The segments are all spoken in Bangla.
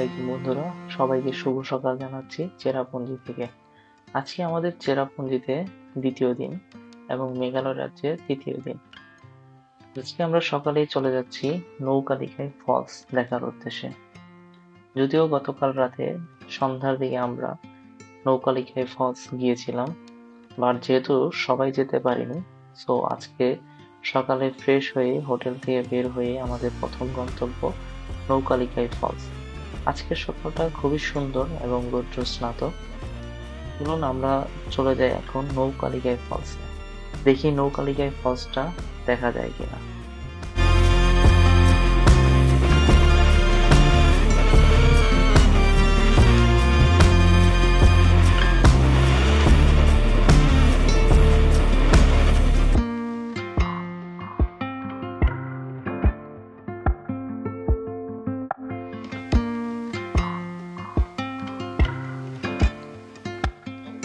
আলাইকুম বন্ধুরা, সবাইকে শুভ সকাল জানাচ্ছি চেরাপুঞ্জি থেকে। আজকে আমাদের চেরাপুঞ্জিতে দ্বিতীয় দিন এবং মেঘালয় রাজ্যের তৃতীয় দিন। আজকে আমরা সকালেই চলে যাচ্ছি নৌকালিখাই ফলস দেখার উদ্দেশ্যে। যদিও গতকাল রাতে সন্ধ্যার দিকে আমরা নৌকালিখাই ফলস গিয়েছিলাম, বাট যেহেতু সবাই যেতে পারিনি, সো আজকে সকালে ফ্রেশ হয়ে হোটেল থেকে বের হয়ে আমাদের প্রথম গন্তব্য নৌকালিখাই ফলস। আজকের সকালটা খুবই সুন্দর এবং রৌদ্রস্নাত। চলুন আমরা চলে যাই এখন নৌকালিখাই ফলসে, দেখি নৌকালিখাই ফলসটা দেখা যায় কিনা।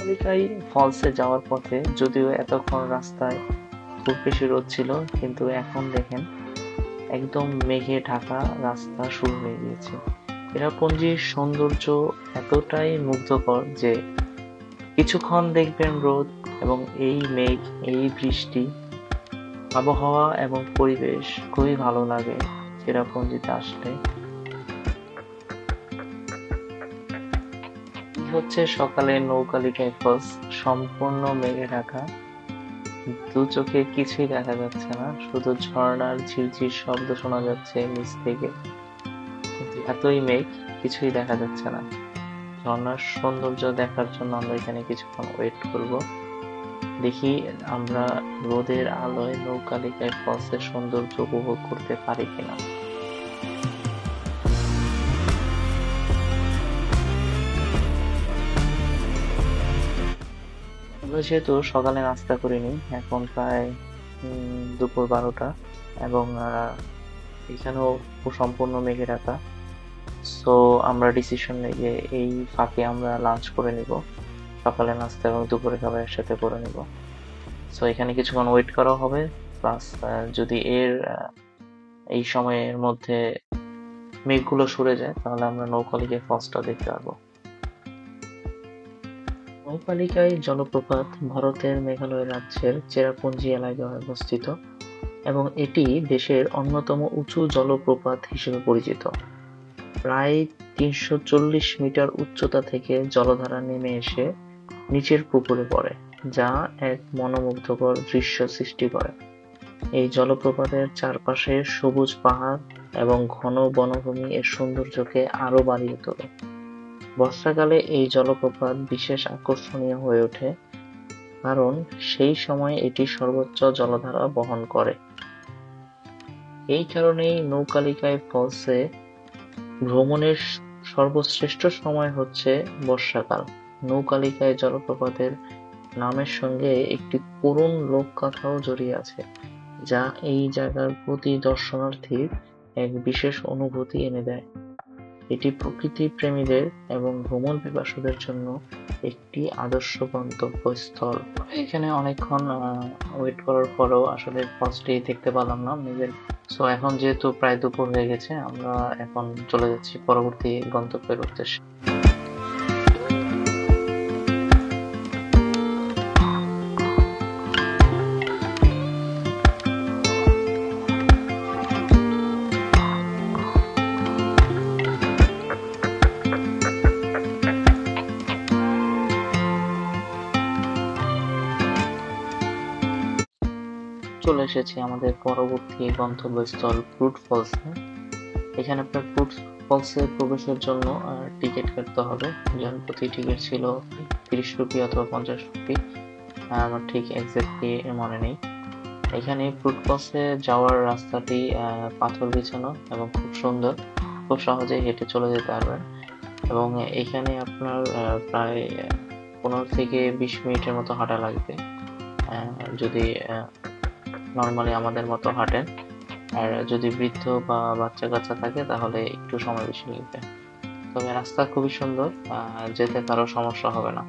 নৌকালিখাই ফলসে যাওয়ার পথে যদিও এতক্ষণ রাস্তায় খুব বেশি রোদ ছিল, কিন্তু এখন দেখেন একদম মেঘে ঢাকা রাস্তা শুরু হয়ে গিয়েছে। চেরাপুঞ্জির সৌন্দর্য এতটাই মুগ্ধকর যে কিছুক্ষণ দেখবেন রোদ এবং এই মেঘ, এই বৃষ্টি, আবহাওয়া এবং পরিবেশ খুবই ভালো লাগে চেরাপুঞ্জিতে আসলে। হচ্ছে সকালে নৌকালিখাই ফলস, সম্পূর্ণ মেঘে ঢাকা, দু চোখে কিছুই দেখা যাচ্ছে না, শুধু ঝর্ণার ঝিরঝির শব্দ শোনা যাচ্ছে নিচ থেকে, কিন্তু এতই মেঘ কিছুই দেখা যাচ্ছে না। ঝর্ণার সৌন্দর্য দেখার জন্য আমরা এখানে কিছুক্ষণ ওয়েট করব, দেখি আমরা রোদের আলোয় নৌকালিখাই ফলসের সৌন্দর্য উপভোগ করতে পারি কিনা। আমরা যেহেতু সকালে নাস্তা করিনি, এখন প্রায় দুপুর 12টা এবং এখানেও সম্পূর্ণ মেঘে ঢাকা। সো আমরা ডিসিশন নিই যে এই ফাঁকে আমরা লাঞ্চ করে নিব, সকালে নাস্তা এবং দুপুরে খাবার একসাথে করে নিব। সো এখানে কিছুক্ষণ ওয়েট করা হবে, প্লাস যদি এই সময়ের মধ্যে মেঘগুলো সরে যায় তাহলে আমরা নৌকালিখাই ফলসটা দেখতে পারবো। নৌকালিখাই জলপ্রপাত ভারতের মেঘালয় রাজ্যের চেরাপুঞ্জি এলাকায় অবস্থিত এবং এটি দেশের অন্যতম উঁচু জলপ্রপাত হিসেবে পরিচিত। প্রায় 340 মিটার উচ্চতা থেকে জলধারা নেমে এসে নিচের পুকুরে পড়ে, যা এক মনোমুগ্ধকর দৃশ্য সৃষ্টি করে। এই জলপ্রপাতের চারপাশে সবুজ পাহাড় এবং ঘন বনভূমি এর সৌন্দর্যকে আরো বাড়িয়ে তোলে। বর্ষাকালে এই জলপ্রপাত বিশেষ আকর্ষণীয় হয়ে ওঠে, কারণ সেই সময় এটি সর্বোচ্চ জলধারা বহন করে। এই কারণেই নৌকালিখাই ফলসে ভ্রমণের সর্বশ্রেষ্ঠ সময় হচ্ছে বর্ষাকাল। নৌকালিখাই জলপ্রপাতের নামের সঙ্গে একটি করুণ লোকগাথাও জড়িয়ে আছে, যা এই জায়গার প্রতি দর্শনার্থীর এক বিশেষ অনুভূতি এনে দেয়। এটি প্রকৃতি প্রেমীদের এবং ভ্রমণ পিপাসুদের জন্য একটি আদর্শ গন্তব্যস্থল। এখানে অনেকক্ষণ ওয়েট করার পরেও আসলে ফলসটি দেখতে পেলাম না মেঘের। সো এখন যেহেতু প্রায় দুপুর হয়ে গেছে, আমরা এখন চলে যাচ্ছি পরবর্তী গন্তব্যের উদ্দেশ্যে। চলে এসেছি আমাদের পরবর্তী গন্তব্যস্থল ফ্রুট ফলসে। এখানে আপনার ফ্রুট ফলসে প্রবেশের জন্য টিকিট কাটতে হবে, যার প্রতি টিকিট ছিল 30 রুপি অথবা 50 রুপি, আমার ঠিক এক্স্যাক্টলি মনে নেই। এখানে ফ্রুট ফলসে যাওয়ার রাস্তাটি পাথর বিছানো এবং খুব সুন্দর, খুব সহজেই হেঁটে চলে যেতে পারবেন এবং এখানে আপনার প্রায় 15 থেকে 20 মিনিটের মতো হাঁটা লাগবে যদি নর্মালি আমাদের মতো হাঁটেন। আর যদি বৃদ্ধ বা বাচ্চা কাচ্চা থাকে তাহলে একটু সময় বেশি লাগবে, তবে রাস্তা খুবই সুন্দর, যেতে কারো সমস্যা হবে না।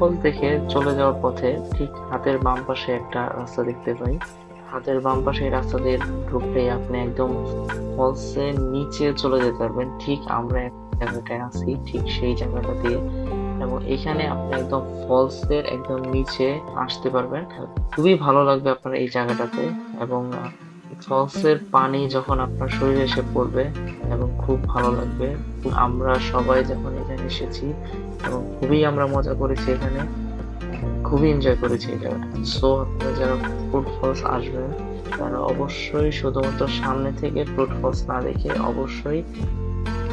ফলস দেখে চলে যাওয়ার পথে ঠিক হাতের বাম পাশে একটা রাস্তা দেখতে পাই। হাতের বাম পাশে এই রাস্তা দিয়ে ঢুকলেই আপনি একদম ফলসের নিচে চলে যেতে পারবেন। ঠিক আমরা এক জায়গাটায় আছি, ঠিক সেই জায়গাটা দিয়ে, এবং এখানে আপনি একদম ফলসের একদম নিচে আসতে পারবেন। খুবই ভালো লাগবে আপনার এই জায়গাটাতে, এবং ফলসের পানি যখন আপনার শরীরে এসে পড়বে এবং খুব ভালো লাগবে। আমরা সবাই যখন এখানে এসেছি এবং খুবই আমরা মজা করেছি এখানে, খুবই এনজয় করেছি এই জায়গাটা। সো আপনারা যারা ফ্রুট ফলস আসবেন তারা অবশ্যই শুধুমাত্র সামনে থেকে ফ্রুট ফলস না দেখে অবশ্যই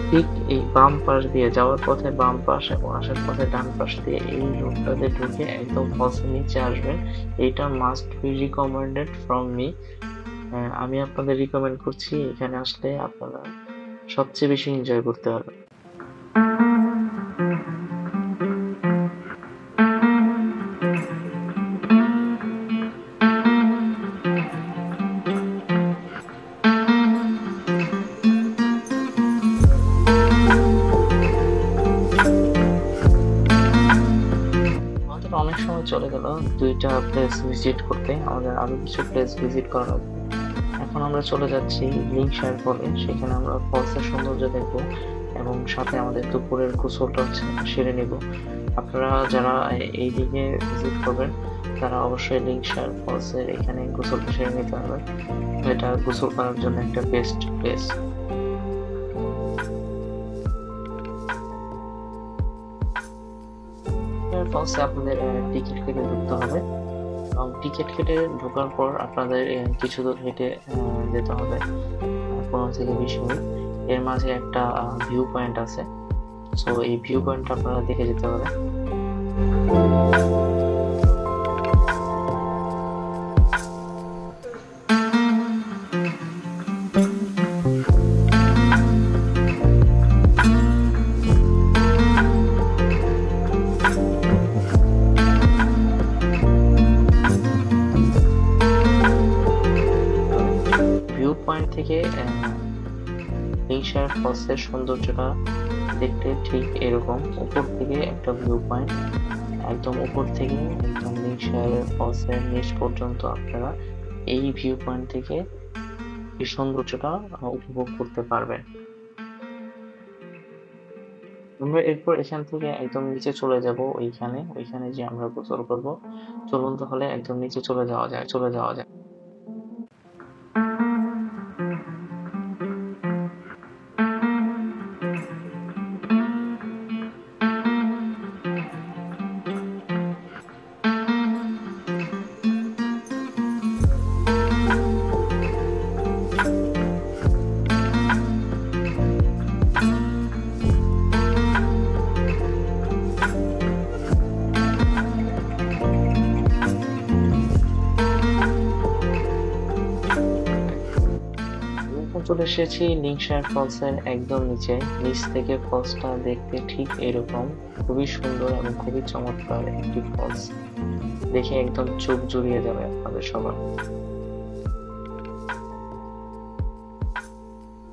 ঠিক এই বাম পাশ দিয়ে যাওয়ার পথে বাম পাশ এবং আসার পথে ডান পাশ দিয়ে এই রোডটাতে ঢুকে একদম ফলসের নিচে আসবেন। এটা must be recommended from me. আমি আপনাদের রিকমেন্ড করছি, এখানে আসলে আপনারা সবচেয়ে বেশি এনজয় করতে পারবেন। আমাদের অনেক সময় চলে গেল দুইটা প্লেস ভিজিট করতে, আমাদের আরো কিছু প্লেস ভিজিট করা লাগবে। এখন আমরা চলে যাচ্ছি লিংকশায়ার ফলে, সেখানে আমরা ফলসের সৌন্দর্য দেখব এবং সাথে আমাদের দুপুরের গোসলটা সেরে নিব। আপনারা যারা এই দিকে ভিজিট করবেন তারা অবশ্যই লিংকশায়ার ফলসের এখানে গোসলটা সেরে নিতে পারবেন। এটা গোসল করার জন্য একটা বেস্ট প্লেস। ফলসে আপনাদের টিকিট কেটে ঢুকতে হবে, এবং টিকিট কেটে ঢোকার পর আপনাদের কিছু দূর হেঁটে যেতে হবে 15 থেকে 20 মিনিট। এর মাঝে একটা ভিউ পয়েন্ট আছে, সো এই ভিউ পয়েন্টটা আপনারা দেখে যেতে হবে। ভিউ পয়েন্ট থেকে লিংকশায়ার ফলসের সৌন্দর্যটা দেখতে ঠিক এরকম। উপর থেকে একটা ভিউ পয়েন্ট, একদম উপর থেকে একদম লিংকশায়ার ফলসের নিচ পর্যন্ত আপনারা এই ভিউ পয়েন্ট থেকে এই সৌন্দর্যটা উপভোগ করতে পারবেন। আমরা এরপর এখান থেকে একদম নিচে চলে যাব, ওইখানে যে আমরা গোসল করব। চলুন তাহলে একদম নিচে চলে যাওয়া যায়। চলে এসেছি লিংকশায়ার ফলসের একদম নিচ থেকে ফলসটা দেখতে ঠিক এরকম। খুবই সুন্দর এবং খুবই চমৎকার একটি ফলস, দেখে একদম চোখ জুড়িয়ে যাবে আপনাদের সবার।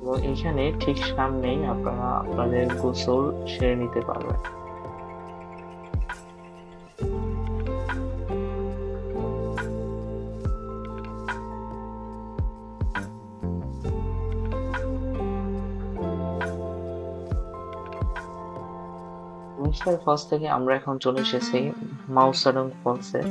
এবং এখানে ঠিক সামনেই আপনারা আপনাদের গোসল সেরে নিতে পারবেন। লিংকশায়ার ফলস থেকে আমরা এখন চলে এসেছি মাউসাডং ফলসে।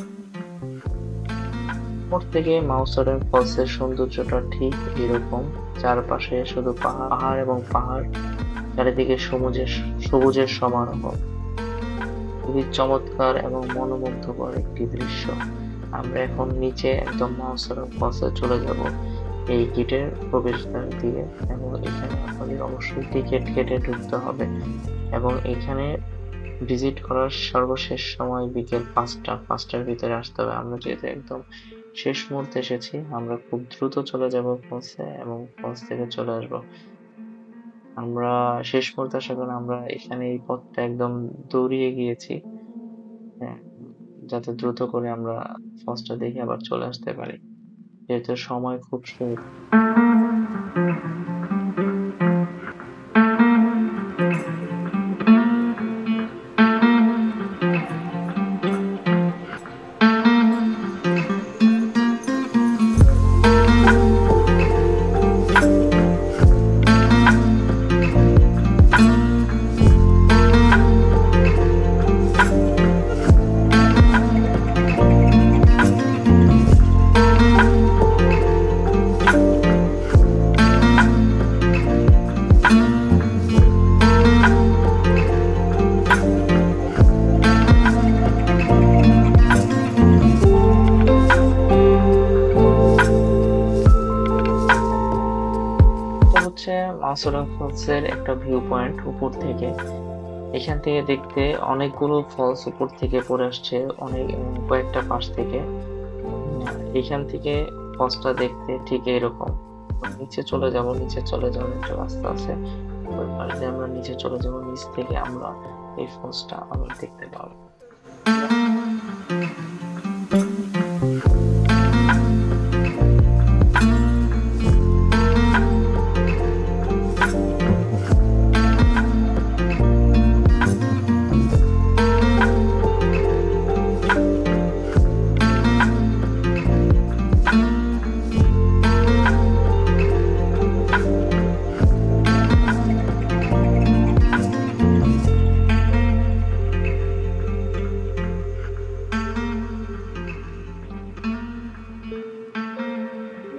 উপর থেকে মাউসাডং ফলসের সৌন্দর্যটা ঠিক এরকম। চারপাশে শুধু পাহাড় এবং পাহাড়, চারিদিকে সবুজের সমারোহ। খুবই চমৎকার এবং মনোমুগ্ধকর একটি দৃশ্য। আমরা এখন নিচে একদম মাউসাডং ফলসে চলে যাব এই গেটের প্রবেশদ্বার দিয়ে, এবং এখানে আপনাদের অবশ্যই টিকিট কেটে ঢুকতে হবে। এবং এখানে ভিজিট করার সর্বশেষ সময় বিকেল 5টার ভিতরে আসতে হবে। আমরা যেহেতু একদম শেষ মুহূর্তে এসেছি, আমরা খুব দ্রুত চলে যাব ফলসে এবং ফলস থেকে চলে আসব। আমরা শেষ মুহূর্তে আসার কারণে আমরা এখানে এই পথটা একদম দৌড়িয়ে গিয়েছি, যাতে দ্রুত করে আমরা ফলসটা দেখে আবার চলে আসতে পারি, যেহেতু সময় খুব সীমিত। মাছুরা ফলসের একটা ভিউ পয়েন্ট উপর থেকে। এখান থেকে দেখতে অনেকগুলো ফলস উপর থেকে পড়ে আসছে, অনেক কয়েকটা পাশ থেকে। এখান থেকে ফলসটা দেখতে ঠিক এরকম। নিচে চলে যাব, নিচে চলে যাওয়ার একটা রাস্তা আছে, ওই পাশ দিয়ে আমরা নিচে চলে যাব, নিচ থেকে আমরা এই ফলসটা আবার দেখতে পাবো।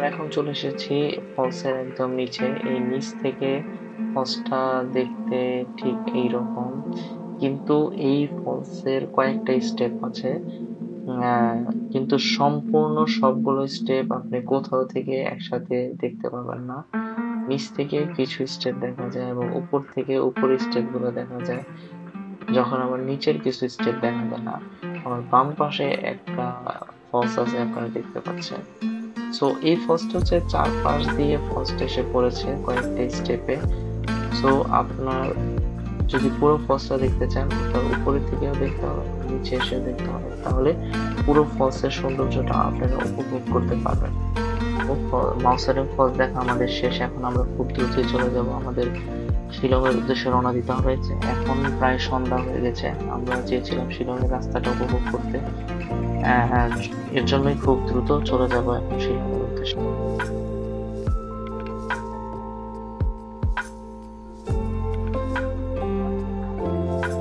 এখন চলে এসেছি ফলসের একদম নিচে। এই নিচ থেকে ফলসটা দেখতে ঠিক এইরকম, কিন্তু এই ফলসের কয়েকটা স্টেপ আছে, কিন্তু সম্পূর্ণ সবগুলো স্টেপ আপনি কোথাও থেকে একসাথে দেখতে পাবেন না। নিচ থেকে কিছু স্টেপ দেখা যায় এবং উপর থেকে উপরের স্টেপ গুলো দেখা যায়। যখন আবার নিচের কিছু স্টেপ দেখা যায় না। আমার বাম পাশে একটা ফলস আছে, আপনারা দেখতে পাচ্ছেন। সো এই ফলসটা হচ্ছে চারপাশ দিয়ে ফলসটা এসে পড়েছে কয়েকটা স্টেপে। সো আপনার যদি পুরো ফলসটা দেখতে চান, তার উপরের থেকেও দেখতে হবে, নিচে এসে দেখতে হবে, তাহলে পুরো ফলসের সৌন্দর্যটা আপনারা উপভোগ করতে পারবেন। মাউসারেং ফলস দেখা আমাদের শেষ। এখন আমরা খুব দ্রুতই চলে যাব আমাদের শিলং এর উদ্দেশ্যে রওনা দিতে হবে। এখন প্রায় সন্ধ্যা হয়ে গেছে, আমরা চেয়েছিলাম শিলং এর রাস্তাটা উপভোগ করতে। এর জন্যই খুব দ্রুত চলে যাব এখন শিলং এর উদ্দেশ্যে।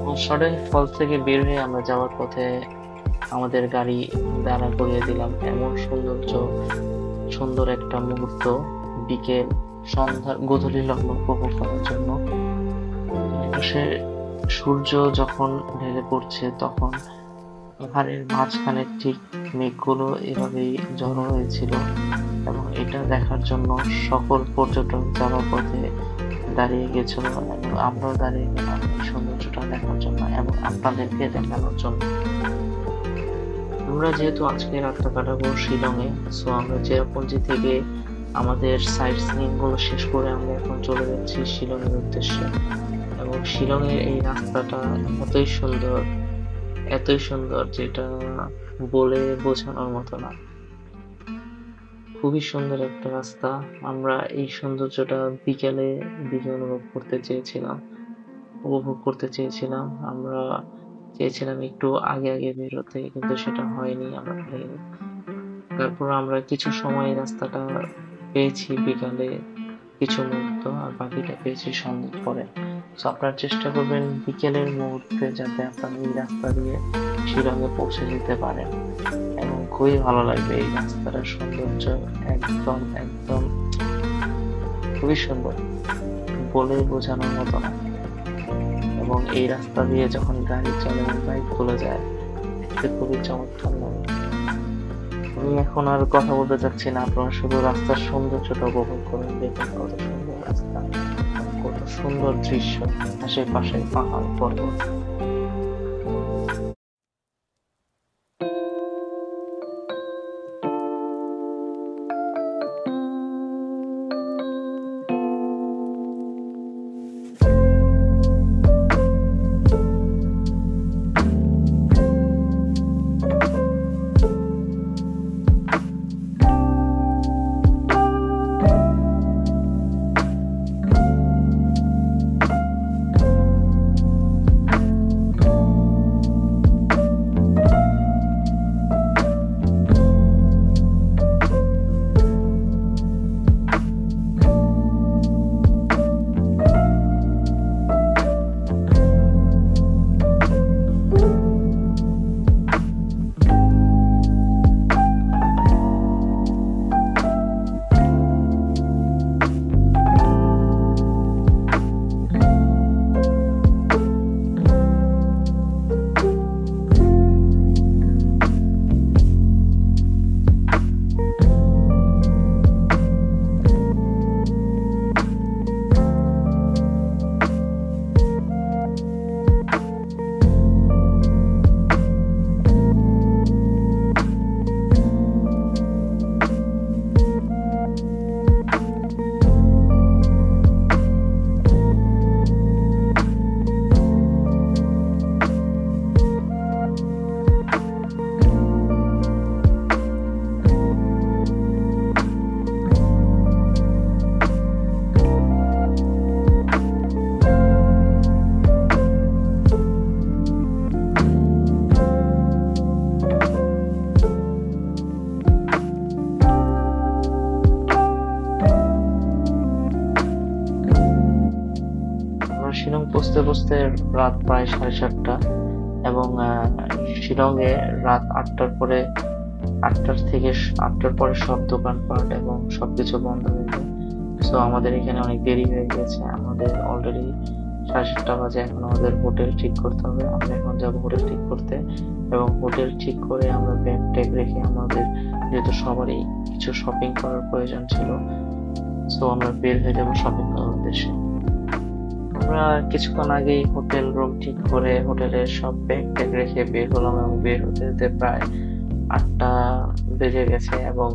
মাউসারেং ফলস থেকে বের হয়ে আমরা যাওয়ার পথে আমাদের গাড়ি দাঁড়া করিয়ে দিলাম। এমন সুন্দর একটা মুহূর্ত, বিকেল সন্ধ্যার গোধূলি লগ্ন উপভোগ করার জন্য। আকাশে সূর্য যখন ঢেলে পড়ছে, তখন পাহাড়ের মাঝখানে ঠিক মেঘগুলো এভাবেই জড়ো হয়েছিল, এবং এটা দেখার জন্য সকল পর্যটক যাওয়ার পথে দাঁড়িয়ে গেছিল, এবং আমরাও দাঁড়িয়ে গেলাম এই সৌন্দর্যটা দেখার জন্য এবং আপনাদেরকে দেখানোর জন্য। আমরা যেহেতু আজকে রাতটা কাটাবো শিলংয়ে, সো আমরা চেরাপুঞ্জি থেকে আমাদের সাইট সিইং গুলো শেষ করে আমরা এখন চলে যাচ্ছি শিলং এর উদ্দেশ্যে। এবং শিলং এর এই রাস্তাটা এতই সুন্দর যেটা বলে বোঝানোর মতো না। খুবই সুন্দর একটা রাস্তা। আমরা এই সৌন্দর্যটা বিকেলে দিকে উপভোগ করতে চেয়েছিলাম। আমরা চেয়েছিলাম একটু আগে আগে বেরোতে, কিন্তু সেটা হয়নি। তারপর আমরা কিছু সময় রাস্তাটা পেয়েছি বিকালে কিছু মুহূর্ত, আর বাকিটা পেয়েছি সন্ধ্যার পরে। তো আপনারা চেষ্টা করবেন বিকেলের মুহূর্তে যাতে আপনারা এই রাস্তা দিয়ে শিলংয়ে পৌঁছে যেতে পারেন, এবং খুবই ভালো লাগবে। এই রাস্তাটার সৌন্দর্য একদম একদম খুবই সুন্দর, বলে বোঝানোর মতো না। এবং এই রাস্তা দিয়ে যখন গাড়ি চলে এবং বাইক গুলো যায়, দেখতে খুবই চমৎকার লাগে। আমি এখন আর কথা বলতে চাচ্ছি না, আপনারা শুধু রাস্তার সৌন্দর্যটা উপভোগ করুন। দেখুন কত সুন্দর রাস্তা, কত সুন্দর দৃশ্য, আশেপাশে পাহাড় পর্বত। বসতে রাত প্রায় 7:30 এবং শিলংয়ে রাত 8টার পরে 8টার পরে সব দোকানপাট এবং সবকিছু বন্ধ হয়ে যায়। সো আমাদের এখানে অনেক দেরি হয়ে গেছে, আমাদের অলরেডি 7:30 বাজে। এখন আমাদের হোটেল ঠিক করতে হবে, আমরা এখন যাবো হোটেল ঠিক করতে এবং হোটেল ঠিক করে আমরা ব্যাগ ট্যাগ রেখে আমাদের, যেহেতু সবারই কিছু শপিং করার প্রয়োজন ছিল, সো আমরা বের হয়ে যাবো শপিং করার উদ্দেশ্যে। আমরা কিছুক্ষণ আগেই হোটেল রুম ঠিক করে হোটেলের সব ব্যাগ ট্যাগ রেখে বের হলাম এবং বের হতে হতে প্রায় 8টা বেজে গেছে এবং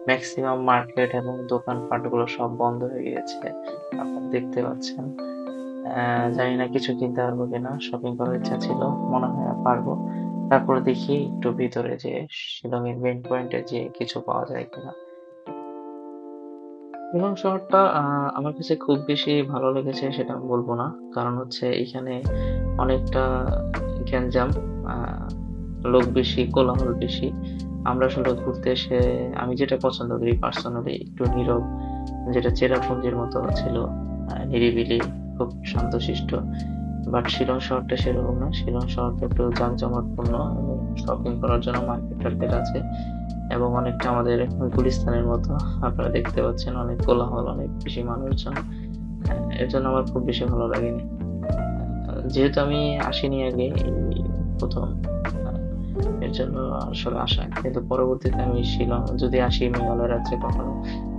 ম্যাক্সিমাম মার্কেট এবং দোকানপাটগুলো সব বন্ধ হয়ে গিয়েছে, আপনারা দেখতে পাচ্ছেন। জানি না কিছু কিনতে পারবো কিনা, শপিং করার ইচ্ছা ছিল, মনে হয় পারবো। তারপরে দেখি একটু ভিতরে যে শিলংয়ের মেইন পয়েন্টে যে কিছু পাওয়া যায় কিনা। শিলং শহরটা আমার কাছে খুব বেশি ভালো লেগেছে সেটা আমি বলবো না, কারণ হচ্ছে এখানে অনেকটা গ্যাঞ্জাম, লোক বেশি, কোলাহল বেশি। আমরা আসলে ঘুরতে এসে আমি যেটা পছন্দ করি পার্সোনালি একটু নীরব, যেটা চেরাপুঞ্জির মতো ছিল, নিরিবিলি, খুব শান্তশিষ্ট। বাট শিলং শহরটা সেরকম না, শিলং শহরটা একটু জাঁকজমকপূর্ণ এবং শপিং করার জন্য মার্কেট টার্কেট আছে এবং অনেকটা আমাদের গুলিস্তানের মতো, আপনারা দেখতে পাচ্ছেন অনেক কোলাহল, অনেক বেশি মানুষজন। এর জন্য আমার খুব বেশি ভালো লাগেনি। যেহেতু আমি আসিনি আগে, এই প্রথম, এর জন্য আসলে আসা, কিন্তু পরবর্তীতে আমি শিলং যদি আসি মেঘালয় রাজ্যে কখনো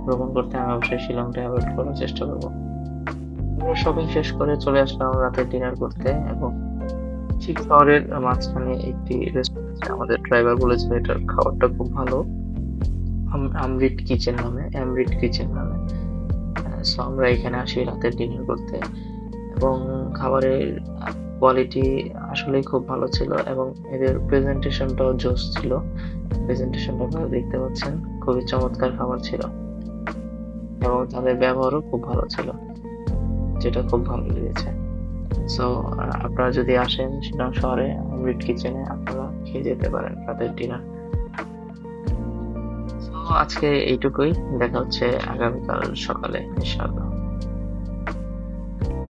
ভ্রমণ করতে, আমি অবশ্যই শিলংটা অ্যাভয়েড করার চেষ্টা করবো। আমরা শপিং শেষ করে চলে আসলাম রাতের ডিনার করতে এবং ঠিক শহরের মাঝখানে একটি রেস্টুরেন্ট আছে, আমাদের ড্রাইভার বলেছিল এটার খাবারটা খুব ভালো, অ্যামরিট কিচেন নামে। সো আমরা এখানে আসি রাতের ডিনার করতে এবং খাবারের কোয়ালিটি আসলেই খুব ভালো ছিল এবং এদের প্রেজেন্টেশনটাও জোস ছিল। প্রেজেন্টেশনটা আপনারা দেখতে পাচ্ছেন, খুবই চমৎকার খাবার ছিল এবং তাদের ব্যবহারও খুব ভালো ছিল, যেটা খুব ভালো লেগেছে। সো আপনারা যদি আসেন শিলং শহরে, অমৃত কিচেনে আপনারা খেয়ে যেতে পারেন রাতের ডিনার। সো আজকে এইটুকুই, দেখা হচ্ছে আগামীকাল সকালে ইনশাআল্লাহ।